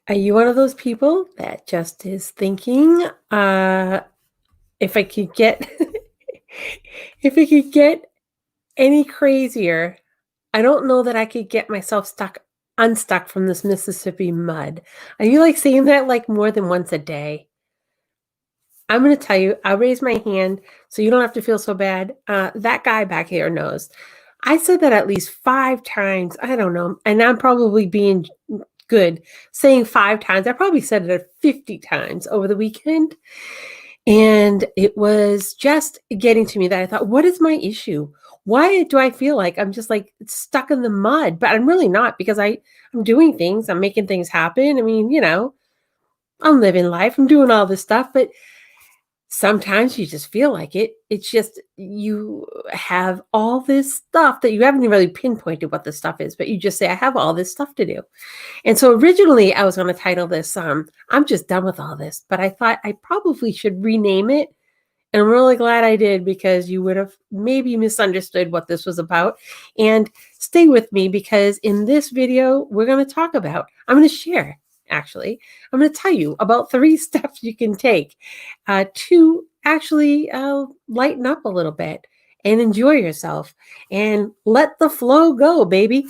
Are you one of those people that just is thinking, if I could get if it could get any crazier, I don't know that I could get myself unstuck from this Mississippi mud. Are you like saying that like more than once a day? I'm going to tell you, I'll raise my hand so you don't have to feel so bad. That guy back here knows. I said that at least 5 times. I don't know. And I'm probably being good saying 5 times. I probably said it 50 times over the weekend. And it was just getting to me that I thought, what is my issue? Why do I feel like I'm just like stuck in the mud? But I'm really not because I'm doing things, I'm making things happen. I mean, I'm living life, I'm doing all this stuff, but sometimes you just feel like it. It's just you have all this stuff that you haven't really pinpointed what the stuff is, but you just say, I have all this stuff to do. And so originally I was going to title this, I'm just done with all this, but I thought I probably should rename it. And I'm really glad I did because you would have maybe misunderstood what this was about. And stay with me because in this video, I'm going to share, actually, I'm going to tell you about 3 steps you can take to actually lighten up a little bit and enjoy yourself and let the flow go, baby.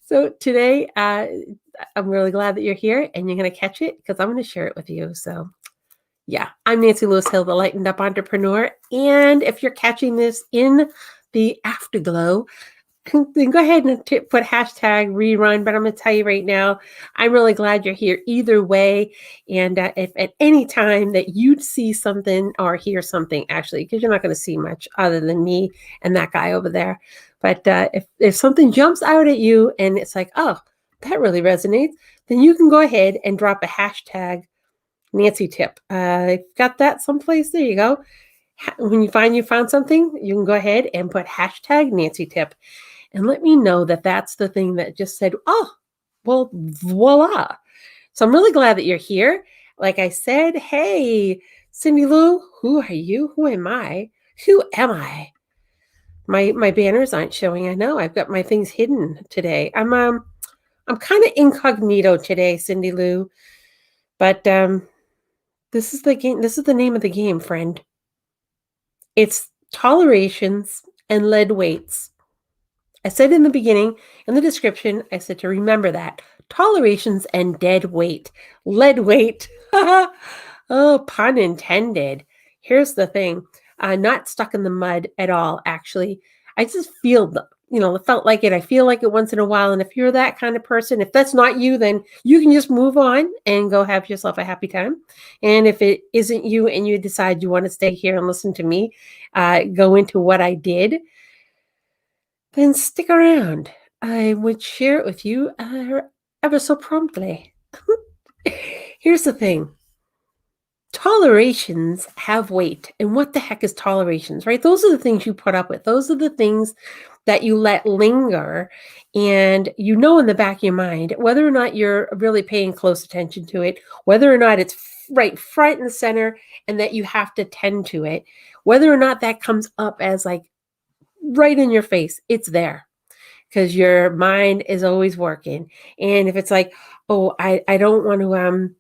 So today, I'm really glad that you're here and you're going to catch it because I'm going to share it with you. So yeah, I'm Nancy Lewis Hill, the Lightened Up Entrepreneur. And if you're catching this in the afterglow, then go ahead and put hashtag rerun. But I'm going to tell you right now, I'm really glad you're here either way. And if at any time that you'd see something or hear something, actually, because you're not going to see much other than me and that guy over there. But if something jumps out at you and it's like, oh, that really resonates, then you can go ahead and drop a hashtag Nancy tip. I've got that someplace. There you go. When you found something, you can go ahead and put hashtag Nancy tip and let me know that that's the thing that just said, oh, well, voila. So I'm really glad that you're here. Like I said, hey, Cindy Lou, who are you? Who am I? Who am I? My banners aren't showing. I know I've got my things hidden today. I'm kind of incognito today, Cindy Lou, but this is the game. This is the name of the game, friend. It's tolerations and lead weights. I said in the beginning, in the description, I said to remember that. Tolerations and dead weight. Lead weight. Oh, pun intended. Here's the thing. Not stuck in the mud at all, actually. I just feel felt like it. I feel like it once in a while. And if you're that kind of person, if that's not you, then you can just move on and go have yourself a happy time. And if it isn't you and you decide you want to stay here and listen to me go into what I did, then stick around. I would share it with you ever so promptly. Here's the thing. Tolerations have weight. And what the heck is tolerations, right? Those are the things you put up with. Those are the things that you let linger. And in the back of your mind, whether or not you're really paying close attention to it, whether or not it's right front and center and that you have to tend to it, whether or not that comes up as like right in your face, it's there because your mind is always working. And if it's like, oh, I don't want to,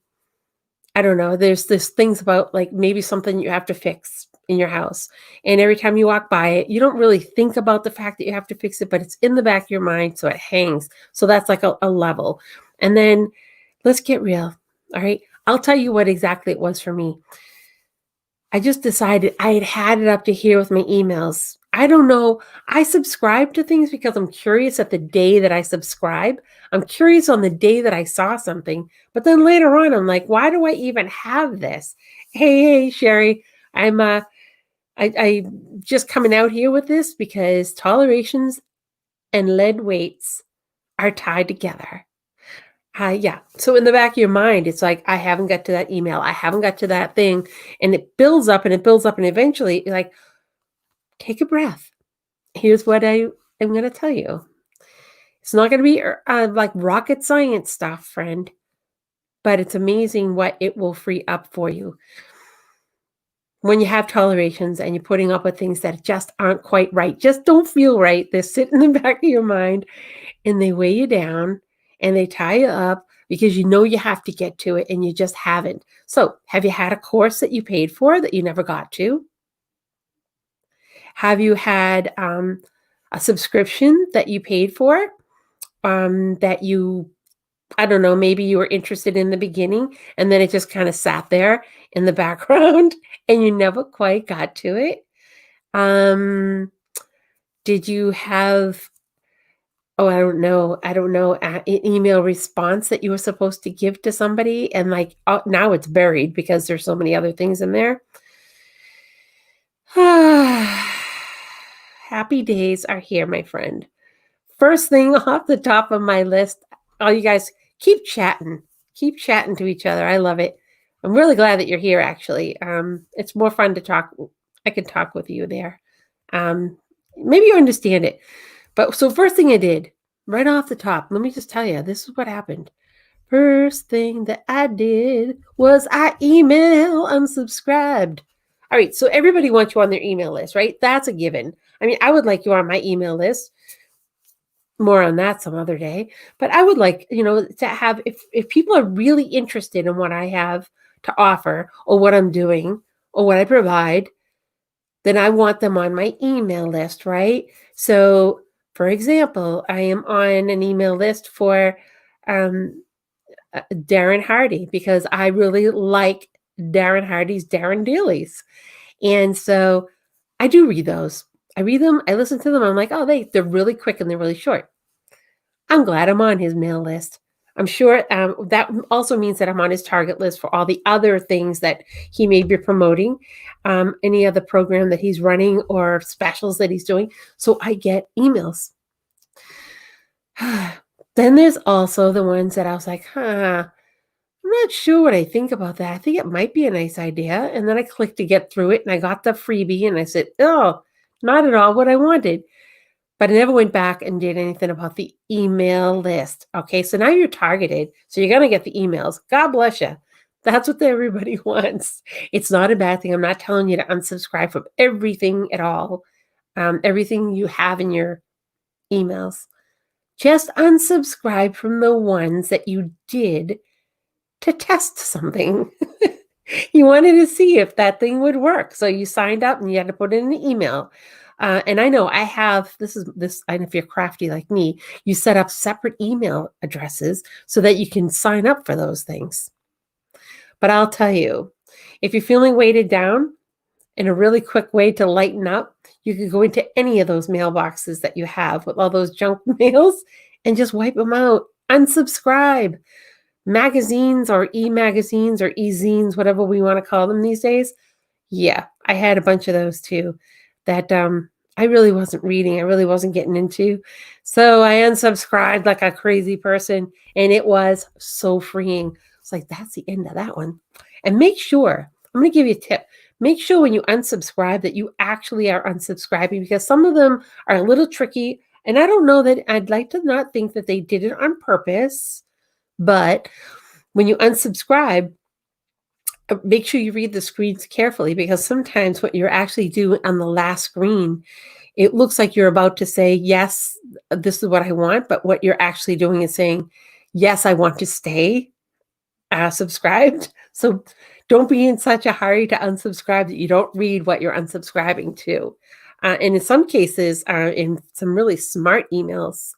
I don't know, there's this things about like maybe something you have to fix in your house. And every time you walk by it, you don't really think about the fact that you have to fix it, but it's in the back of your mind. So it hangs. So that's like a level. And then let's get real. All right. I'll tell you what exactly it was for me. I just decided I had it up to here with my emails. I don't know. I subscribe to things because I'm curious at the day that I subscribe. I'm curious on the day that I saw something. But then later on, I'm like, why do I even have this? Hey, Sherry, I'm I just coming out here with this because tolerations and lead weights are tied together. Yeah. So in the back of your mind, it's like, I haven't got to that email. I haven't got to that thing. And it builds up and it builds up. And eventually you're like, take a breath. Here's what I am going to tell you. It's not going to be like rocket science stuff, friend, but it's amazing what it will free up for you. When you have tolerations and you're putting up with things that just aren't quite right, just don't feel right. They sit in the back of your mind and they weigh you down and they tie you up because you know you have to get to it and you just haven't. So, have you had a course that you paid for that you never got to? Have you had a subscription that you paid for that you, I don't know, maybe you were interested in the beginning and then it just kind of sat there in the background and you never quite got to it? Um, did you have, oh, I don't know, email response that you were supposed to give to somebody and like now it's buried because there's so many other things in there? Happy days are here, my friend. First thing off the top of my list, oh, you guys keep chatting. Keep chatting to each other. I love it. I'm really glad that you're here, actually. It's more fun to talk. I can talk with you there. Maybe you understand it. But so first thing I did, right off the top, let me just tell you, this is what happened. First thing that I did was I email unsubscribed. All right, so everybody wants you on their email list, right? That's a given. I mean, I would like you on my email list. More on that some other day. But I would like, to have, if people are really interested in what I have to offer or what I'm doing or what I provide, then I want them on my email list, right? So, for example, I am on an email list for Darren Hardy because I really like Darren Hardy's Darren Dailies. And so I do read those. I read them, I listen to them. I'm like, oh, they're really quick and they're really short. I'm glad I'm on his mail list. I'm sure that also means that I'm on his target list for all the other things that he may be promoting, any other program that he's running or specials that he's doing. So I get emails. Then there's also the ones that I was like, I'm not sure what I think about that. I think it might be a nice idea. And then I clicked to get through it and I got the freebie and I said, oh, not at all what I wanted. But I never went back and did anything about the email list. Okay, so now you're targeted. So you're going to get the emails. God bless you. That's what everybody wants. It's not a bad thing. I'm not telling you to unsubscribe from everything at all, everything you have in your emails. Just unsubscribe from the ones that you did to test something. You wanted to see if that thing would work. So you signed up and you had to put in an email. And I know I have this. And if you're crafty like me, you set up separate email addresses so that you can sign up for those things. But I'll tell you, if you're feeling weighted down, in a really quick way to lighten up, you can go into any of those mailboxes that you have with all those junk mails and just wipe them out. Unsubscribe. Magazines or e-magazines or e-zines, whatever we want to call them these days. Yeah, I had a bunch of those too that I really wasn't reading. I really wasn't getting into. So I unsubscribed like a crazy person and it was so freeing. It's like, that's the end of that one. And make sure, I'm going to give you a tip. Make sure when you unsubscribe that you actually are unsubscribing because some of them are a little tricky. And I don't know that I'd like to not think that they did it on purpose. But when you unsubscribe, make sure you read the screens carefully because sometimes what you're actually doing on the last screen, it looks like you're about to say, yes, this is what I want. But what you're actually doing is saying, yes, I want to stay subscribed. So don't be in such a hurry to unsubscribe that you don't read what you're unsubscribing to. And in some cases, in some really smart emails,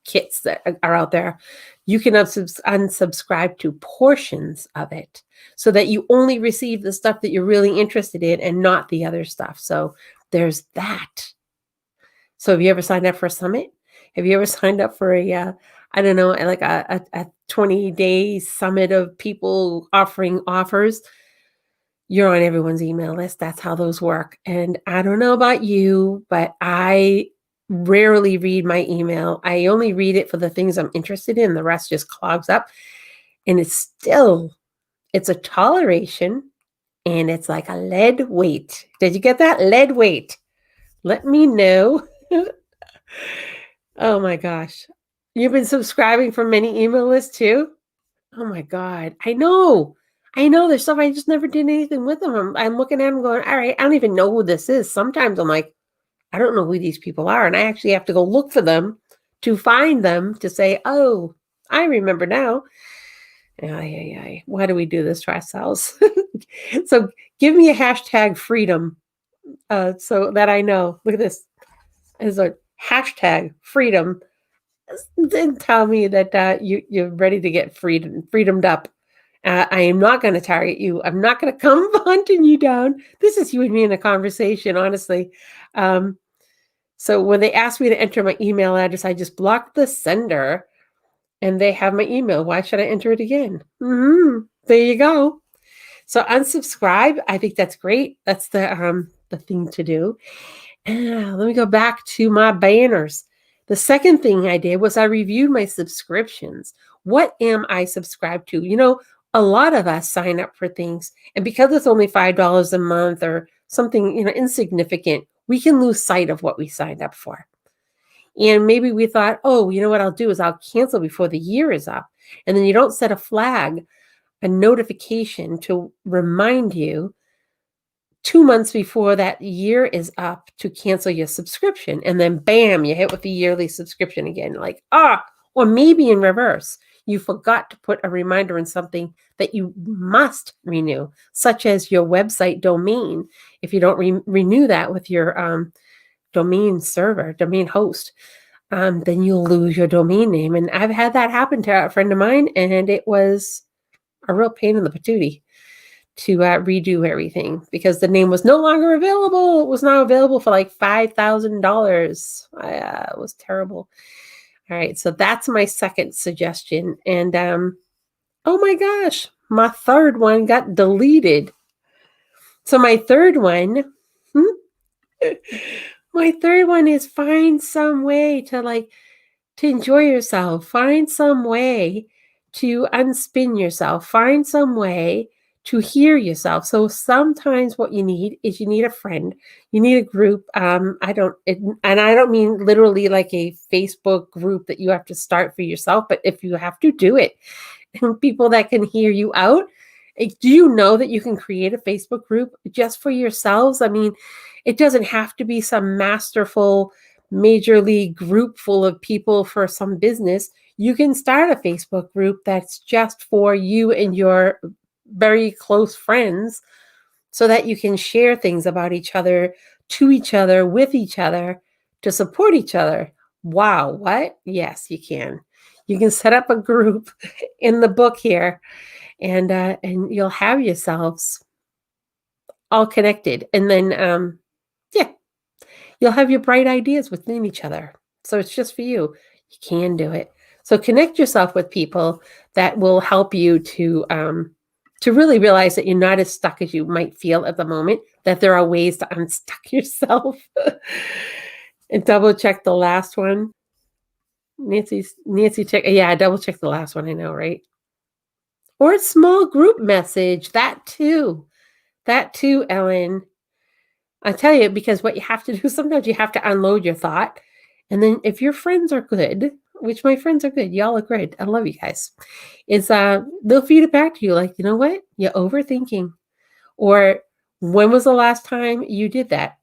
kits that are out there, you can unsubscribe to portions of it so that you only receive the stuff that you're really interested in and not the other stuff. So there's that. So have you ever signed up for a summit? Have you ever signed up for a, I don't know, like a 20-day summit of people offering offers? You're on everyone's email list. That's how those work. And I don't know about you, but I rarely read my email. I only read it for the things I'm interested in. The rest just clogs up. And it's a toleration and it's like a lead weight. Did you get that? Lead weight. Let me know. Oh my gosh. You've been subscribing for many email lists too? Oh my God. I know. There's stuff I just never did anything with them. I'm looking at them going, all right, I don't even know who this is. Sometimes I'm like, I don't know who these people are. And I actually have to go look for them to find them to say, oh, I remember now. Why do we do this to ourselves? So give me a hashtag freedom so that I know. Look at this. Is a hashtag freedom. Then tell me that you're ready to get freedomed up. I am not going to target you. I'm not going to come hunting you down. This is you and me in a conversation, honestly. So when they asked me to enter my email address, I just blocked the sender, and they have my email. Why should I enter it again? There you go. So unsubscribe. I think that's great. That's the thing to do. Let me go back to my banners. The second thing I did was I reviewed my subscriptions. What am I subscribed to? You know, a lot of us sign up for things, and because it's only $5 a month or something, insignificant, we can lose sight of what we signed up for. And maybe we thought, oh, you know what I'll do is I'll cancel before the year is up. And then you don't set a flag, a notification to remind you 2 months before that year is up to cancel your subscription. And then bam, you hit with the yearly subscription again. Like, or maybe in reverse, you forgot to put a reminder on something that you must renew, such as your website domain. If you don't renew that with your domain server, domain host, then you'll lose your domain name. And I've had that happen to a friend of mine, and it was a real pain in the patootie to redo everything because the name was no longer available. It was now available for like $5,000. It was terrible. All right, so that's my second suggestion. And oh my gosh, my third one got deleted. So my third one, is find some way to enjoy yourself. Find some way to unspin yourself. Find some way to hear yourself. So sometimes what you need is you need a friend. You need a group. I don't mean literally like a Facebook group that you have to start for yourself, but if you have to, do it. And people that can hear you out. Do you know that you can create a Facebook group just for yourselves? I mean, it doesn't have to be some masterful major league group full of people for some business. You can start a Facebook group that's just for you and your very close friends so that you can share things about each other, to each other, with each other, to support each other. Wow, what? Yes, you can. You can set up a group in the book here, and you'll have yourselves all connected. And then, you'll have your bright ideas within each other. So it's just for you. You can do it. So connect yourself with people that will help you to really realize that you're not as stuck as you might feel at the moment, that there are ways to unstuck yourself. And double check the last one. Nancy, check. Yeah, double check the last one. I know, right? Or a small group message. That too, Ellen. I tell you, because what you have to do, sometimes you have to unload your thought. And then if your friends are good, which my friends are good, y'all are great, I love you guys, they'll feed it back to you like, you know what? You're overthinking. Or when was the last time you did that?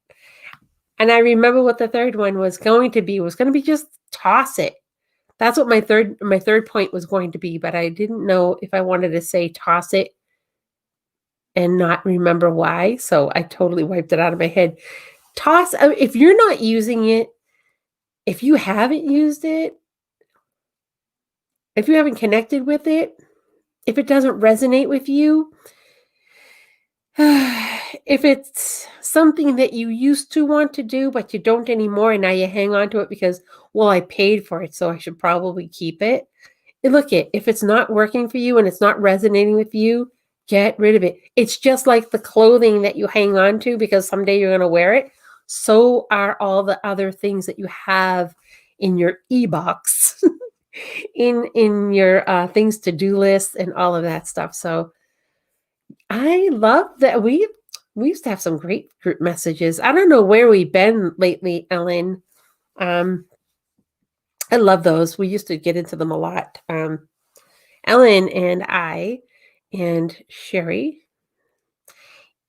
And I remember what the third one was going to be. It was going to be just toss it. That's what my third point was going to be, but I didn't know if I wanted to say toss it and not remember why. So I totally wiped it out of my head. Toss, if you're not using it, if you haven't used it, if you haven't connected with it, if it doesn't resonate with you, if it's something that you used to want to do, but you don't anymore, and now you hang on to it because, well, I paid for it, so I should probably keep it. And look, if it's not working for you and it's not resonating with you, get rid of it. It's just like the clothing that you hang on to because someday you're going to wear it. So are all the other things that you have in your e-box, in your things to-do list and all of that stuff. So I love that we used to have some great group messages. I don't know where we've been lately, Ellen. I love those. We used to get into them a lot. Ellen and I and Sherry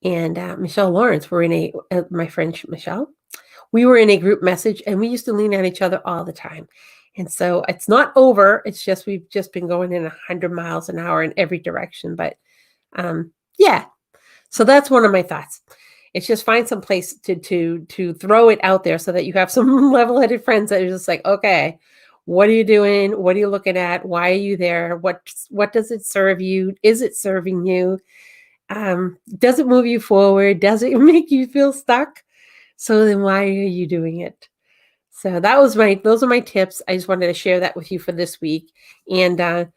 and Michelle Lawrence were in my friend Michelle. We were in a group message, and we used to lean on each other all the time. And so it's not over. It's just we've just been going in 100 miles an hour in every direction. But yeah, so that's one of my thoughts. It's just find some place to throw it out there so that you have some level-headed friends that are just like, okay, what are you doing? What are you looking at? Why are you there? What does it serve you? Is it serving you? Does it move you forward? Does it make you feel stuck? So then why are you doing it? So those are my tips. I just wanted to share that with you for this week. And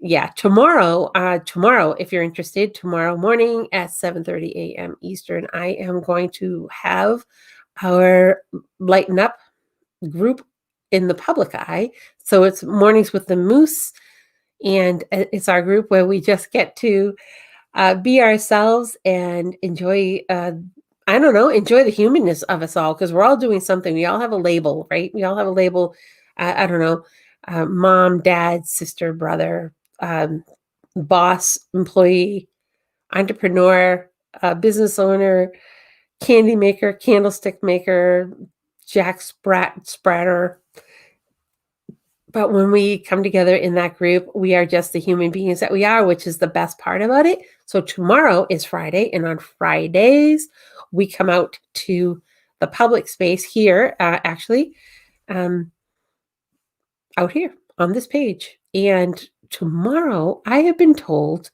yeah, tomorrow, if you're interested, tomorrow morning at 7:30 a.m. Eastern, I am going to have our Lighten Up group in the public eye. So it's Mornings with the Moose, and it's our group where we just get to be ourselves and enjoy, I don't know, enjoy the humanness of us all, because we're all doing something. We all have a label, right? We all have a label. I don't know, mom, dad, sister, brother, boss, employee, entrepreneur, business owner, candy maker, candlestick maker, jack spratter. But when we come together in that group, we are just the human beings that we are, which is the best part about it. So tomorrow is Friday, and on Fridays, we come out to the public space here, actually, out here on this page. And tomorrow, I have been told,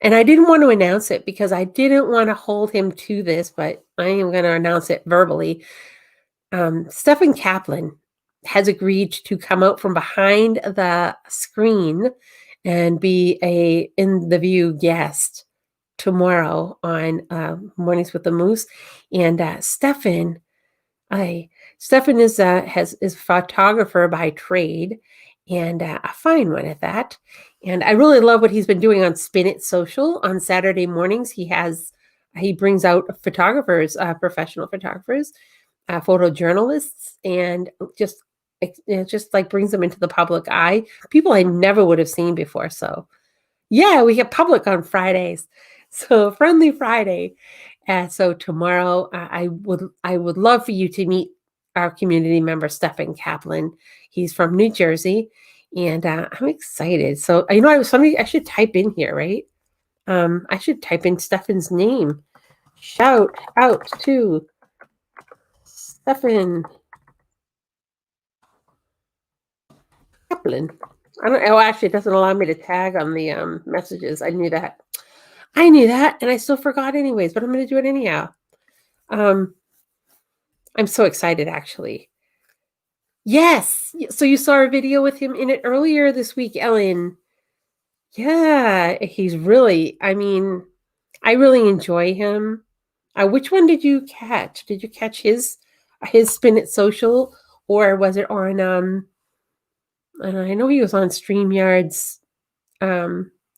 and I didn't want to announce it because I didn't want to hold him to this, but I am going to announce it verbally. Stephen Kaplan has agreed to come out from behind the screen and be a in the view guest tomorrow on Mornings with the Moose. And Stephen is a photographer by trade, and a fine one at that. And I really love what he's been doing on Spin It Social on Saturday mornings. He brings out photographers, professional photographers, photojournalists, and just like brings them into the public eye. People I never would have seen before. So yeah, we get public on Fridays. So Friendly Friday. So tomorrow, I would love for you to meet our community member, Stephen Kaplan. He's from New Jersey, and I'm excited. So I should type in here, right? I should type in Stephen's name. Shout out to Stephen Kaplan. I don't. Oh, actually, it doesn't allow me to tag on the messages. I knew that, and I still forgot anyways. But I'm going to do it anyhow. I'm so excited, actually. Yes. So you saw a video with him in it earlier this week, Ellen. Yeah, he's really. I mean, I really enjoy him. Which one did you catch? Did you catch his Spin It Social, or was it on and I know he was on StreamYard's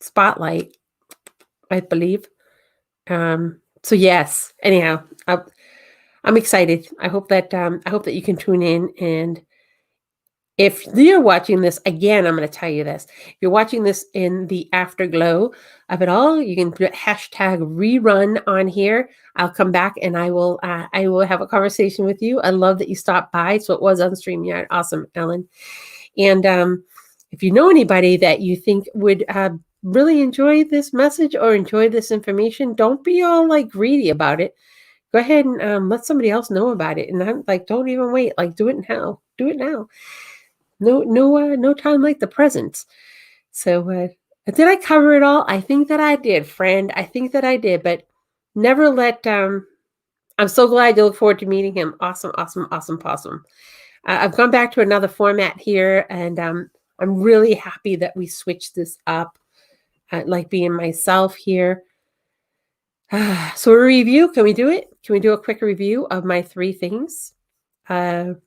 Spotlight, I believe. So yes. Anyhow, I'm excited. I hope that you can tune in. And if you're watching this again, I'm going to tell you this. If you're watching this in the afterglow of it all, you can put hashtag rerun on here. I'll come back and I will have a conversation with you. I love that you stopped by. So it was on StreamYard. Awesome, Ellen. And if you know anybody that you think would really enjoy this message or enjoy this information, don't be all like greedy about it. Go ahead and let somebody else know about it. And I'm like, don't even wait. Like, do it now. Do it now. No time like the present. So did I cover it all? I think that I did, friend. I think that I did. But never let. I'm so glad you look forward to meeting him. Awesome. I've gone back to another format here, and I'm really happy that we switched this up. Like being myself here. So a review, can we do it? Can we do a quick review of my 3 things? And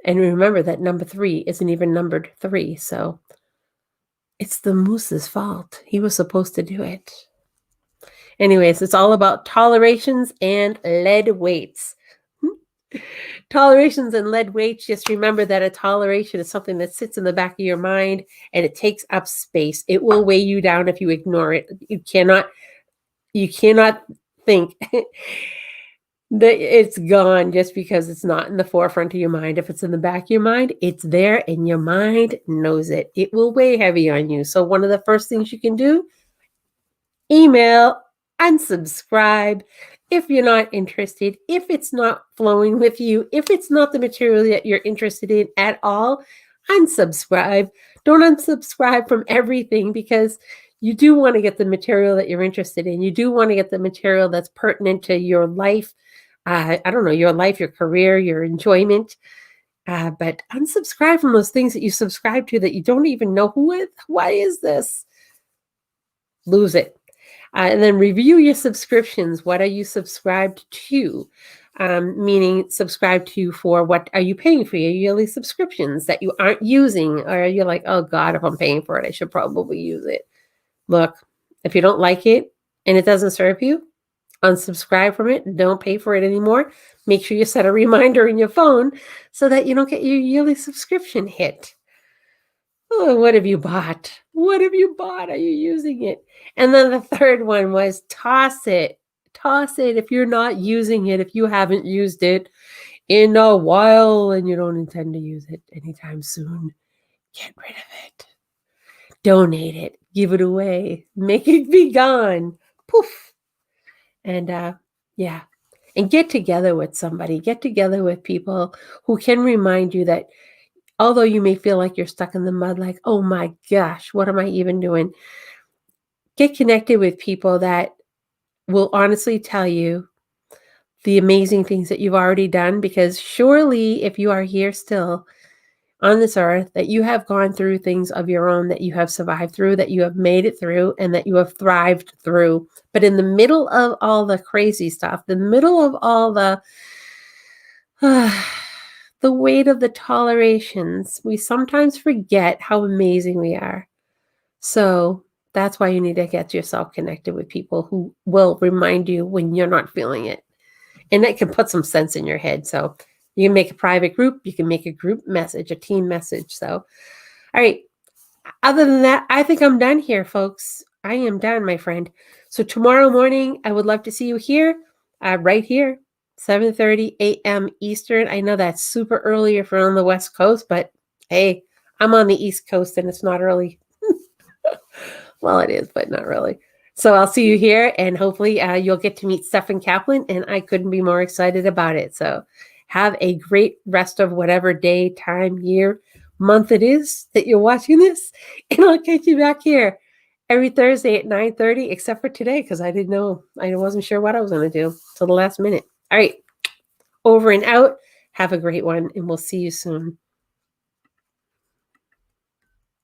remember that number 3 isn't even numbered 3, so it's the moose's fault. He was supposed to do it. Anyways, it's all about tolerations and lead weights. Tolerations and lead weights. Just remember that a toleration is something that sits in the back of your mind and it takes up space. It will weigh you down if you ignore it. You cannot think It's gone just because it's not in the forefront of your mind. If it's in the back of your mind, it's there and your mind knows it. It will weigh heavy on you. So one of the first things you can do, email, unsubscribe if you're not interested, if it's not flowing with you, if it's not the material that you're interested in at all, unsubscribe. Don't unsubscribe from everything, because you do want to get the material that you're interested in. You do want to get the material that's pertinent to your life. I don't know, your life, your career, your enjoyment. But unsubscribe from those things that you subscribe to that you don't even know why is this? Lose it. And then review your subscriptions. What are you subscribed to? Meaning subscribe to for what are you paying for your yearly subscriptions that you aren't using? Or you're like, oh God, if I'm paying for it, I should probably use it. Look, if you don't like it and it doesn't serve you, unsubscribe from it. Don't pay for it anymore. Make sure you set a reminder in your phone so that you don't get your yearly subscription hit. Oh, what have you bought? What have you bought? Are you using it? And then the third one was toss it. Toss it if you're not using it, if you haven't used it in a while and you don't intend to use it anytime soon. Get rid of it. Donate it. Give it away. Make it be gone. Poof. And yeah. And get together with somebody. Get together with people who can remind you that although you may feel like you're stuck in the mud, like, oh my gosh, what am I even doing? Get connected with people that will honestly tell you the amazing things that you've already done, because surely if you are here still on this earth, that you have gone through things of your own, that you have survived through, that you have made it through, and that you have thrived through. But in the middle of all the crazy stuff, the middle of all the the weight of the tolerations, we sometimes forget how amazing we are. So that's why you need to get yourself connected with people who will remind you when you're not feeling it. And that can put some sense in your head. So you can make a private group, you can make a group message, a team message. So, all right. Other than that, I think I'm done here, folks. I am done, my friend. So tomorrow morning, I would love to see you here, right here, 7:30 a.m. Eastern. I know that's super early if you're on the West Coast, but hey, I'm on the East Coast and it's not early. Well, it is, but not really. So I'll see you here, and hopefully you'll get to meet Stephen Kaplan, and I couldn't be more excited about it. So have a great rest of whatever day, time, year, month it is that you're watching this, and I'll catch you back here every Thursday at 9:30, except for today, because I didn't know. I wasn't sure what I was going to do till the last minute. All right, over and out. Have a great one, and we'll see you soon.